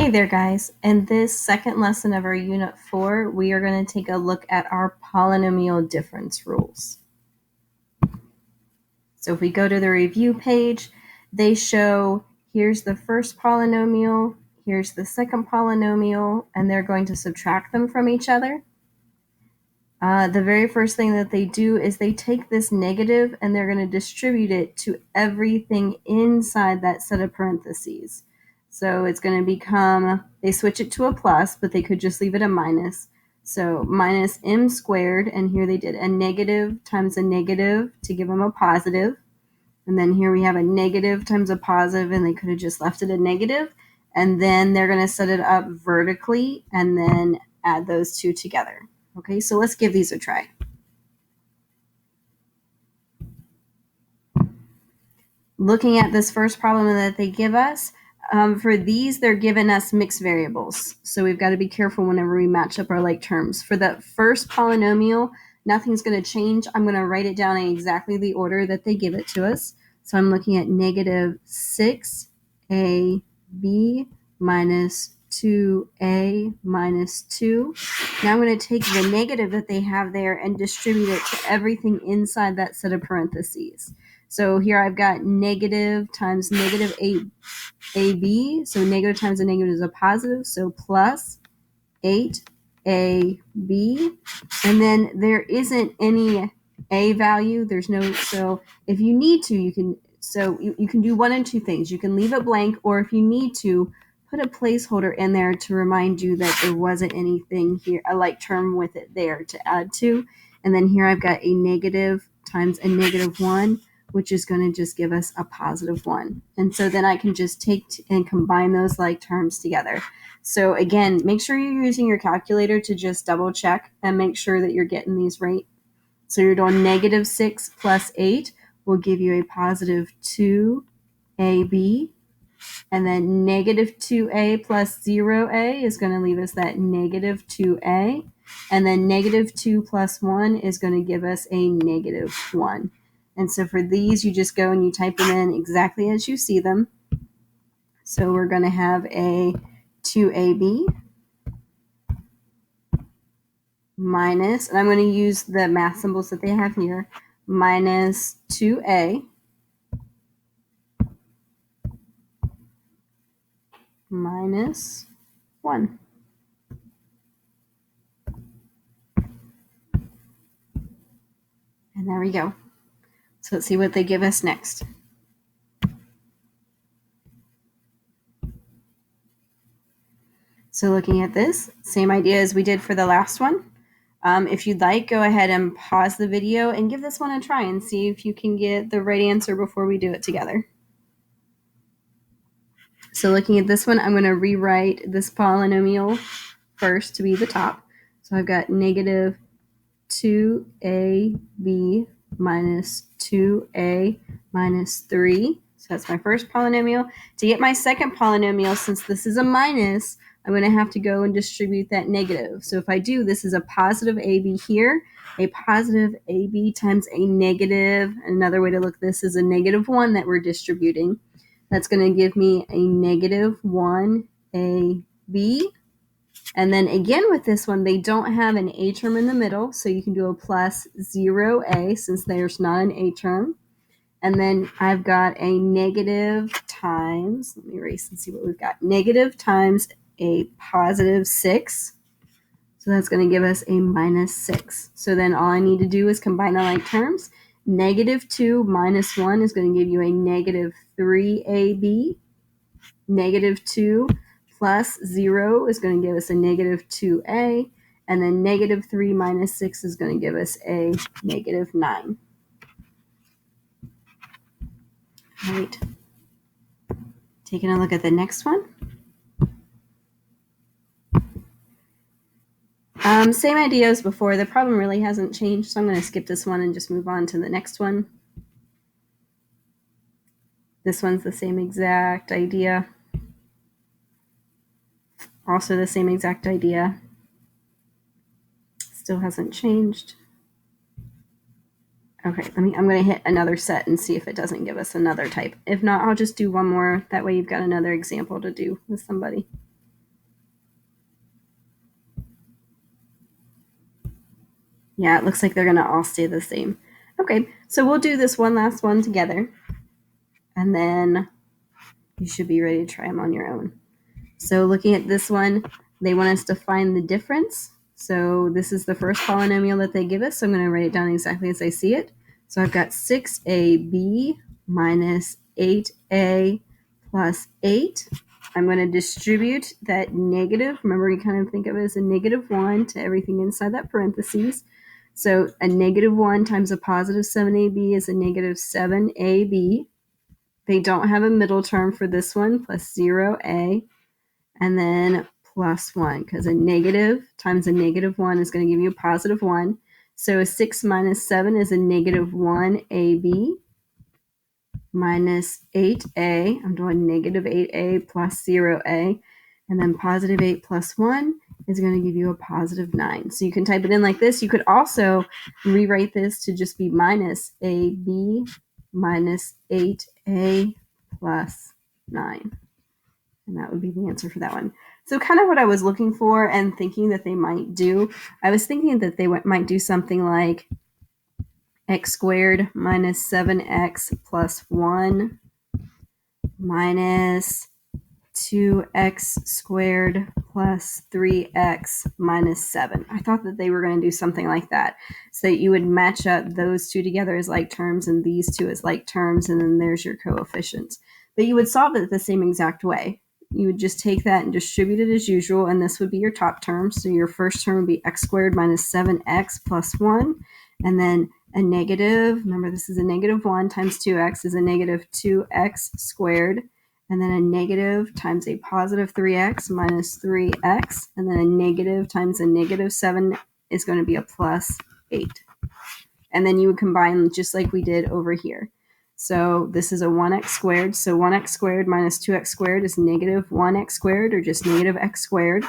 Hey there, guys. In this second lesson of our Unit 4, we are going to take a look at our polynomial difference rules. So if we go to the review page, they show here's the first polynomial, here's the second polynomial, and they're going to subtract them from each other. The very first thing that they do is they take this negative and they're going to distribute it to everything inside that set of parentheses. So it's going to become, they switch it to a plus, but they could just leave it a minus. So minus m squared, and here they did a negative times a negative to give them a positive. And then here we have a negative times a positive, and they could have just left it a negative. And then they're going to set it up vertically and then add those two together. Okay, so let's give these a try. Looking at this first problem that they give us, for these, they're giving us mixed variables. So we've got to be careful whenever we match up our like terms. For the first polynomial, nothing's going to change. I'm going to write it down in exactly the order that they give it to us. So I'm looking at negative 6ab minus 2a minus 2. Now I'm going to take the negative that they have there and distribute it to everything inside that set of parentheses. So here I've got negative times negative 8ab. So negative times a negative is a positive. So plus 8ab. And then there isn't any a value. There's no, so if you need to, you can, so you can do one and two things. You can leave it blank, or if you need to, put a placeholder in there to remind you that there wasn't anything here, a like term with it there to add to. And then here I've got a negative times a negative 1, which is going to just give us a positive 1. And so then I can just take and combine those like terms together. So again, make sure you're using your calculator to just double check and make sure that you're getting these right. So you're doing negative 6 plus 8 will give you a positive 2ab. And then negative 2a plus 0a is going to leave us that negative 2a. And then negative 2 plus 1 is going to give us a negative 1. And so for these, you just go and you type them in exactly as you see them. So we're going to have a 2ab minus, and I'm going to use the math symbols that they have here, minus 2a minus 1. And there we go. So let's see what they give us next. So looking at this, same idea as we did for the last one. If you'd like, go ahead and pause the video and give this one a try and see if you can get the right answer before we do it together. So looking at this one, I'm going to rewrite this polynomial first to be the top. So I've got negative 2ab minus 2a minus 3. So that's my first polynomial. To get my second polynomial, since this is a minus, I'm going to have to go and distribute that negative. So if I do, this is a positive ab here, a positive ab times a negative. Another way to look at this is a negative 1 that we're distributing. That's going to give me a negative 1ab. And then again with this one, they don't have an a term in the middle, so you can do a plus 0a since there's not an a term. And then I've got a negative times, let me erase and see what we've got, negative times a positive 6. So that's going to give us a minus 6. So then all I need to do is combine the like terms. Negative 2 minus 1 is going to give you a negative 3ab. Negative 2 plus 0 is going to give us a negative 2a, and then negative 3 minus 6 is going to give us a negative 9. All right. Taking a look at the next one. Same idea as before. The problem really hasn't changed, so I'm going to skip this one and just move on to the next one. This one's the same exact idea. Also the same exact idea. Still hasn't changed. Okay, I'm going to hit another set and see if it doesn't give us another type. If not, I'll just do one more. That way you've got another example to do with somebody. Yeah, it looks like they're going to all stay the same. Okay, so we'll do this one last one together, and then you should be ready to try them on your own. So looking at this one, they want us to find the difference. So this is the first polynomial that they give us, so I'm going to write it down exactly as I see it. So I've got 6ab minus 8a plus 8. I'm going to distribute that negative. Remember, you kind of think of it as a negative 1 to everything inside that parentheses. So a negative 1 times a positive 7ab is a negative 7ab. They don't have a middle term for this one, plus 0a, and then plus 1, because a negative times a negative 1 is going to give you a positive 1. So a 6 minus 7 is a negative 1ab minus 8a. I'm doing negative 8a plus 0a. And then positive 8 plus 1 is going to give you a positive 9. So you can type it in like this. You could also rewrite this to just be minus ab minus 8a plus 9. And that would be the answer for that one. So kind of what I was looking for and thinking that they might do, I was thinking that they might do something like x squared minus 7x plus 1 minus 2x squared plus 3x minus 7. I thought that they were going to do something like that, so that you would match up those two together as like terms and these two as like terms, and then there's your coefficients. But you would solve it the same exact way. You would just take that and distribute it as usual, and this would be your top term. So your first term would be x squared minus 7x plus 1, and then a negative, remember this is a negative 1 times 2x is a negative 2x squared, and then a negative times a positive 3x minus 3x, and then a negative times a negative 7 is going to be a plus 8. And then you would combine just like we did over here. So this is a 1x squared. So 1x squared minus 2x squared is negative 1x squared, or just negative x squared.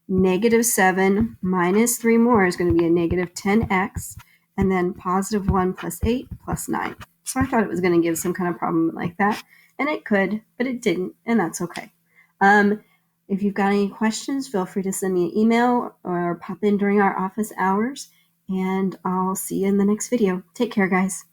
Negative 7 minus 3 more is going to be a negative 10x, and then positive 1 plus 8 plus 9. So I thought it was going to give some kind of problem like that. And it could, but it didn't, and that's okay. If you've got any questions, feel free to send me an email or pop in during our office hours, and I'll see you in the next video. Take care, guys.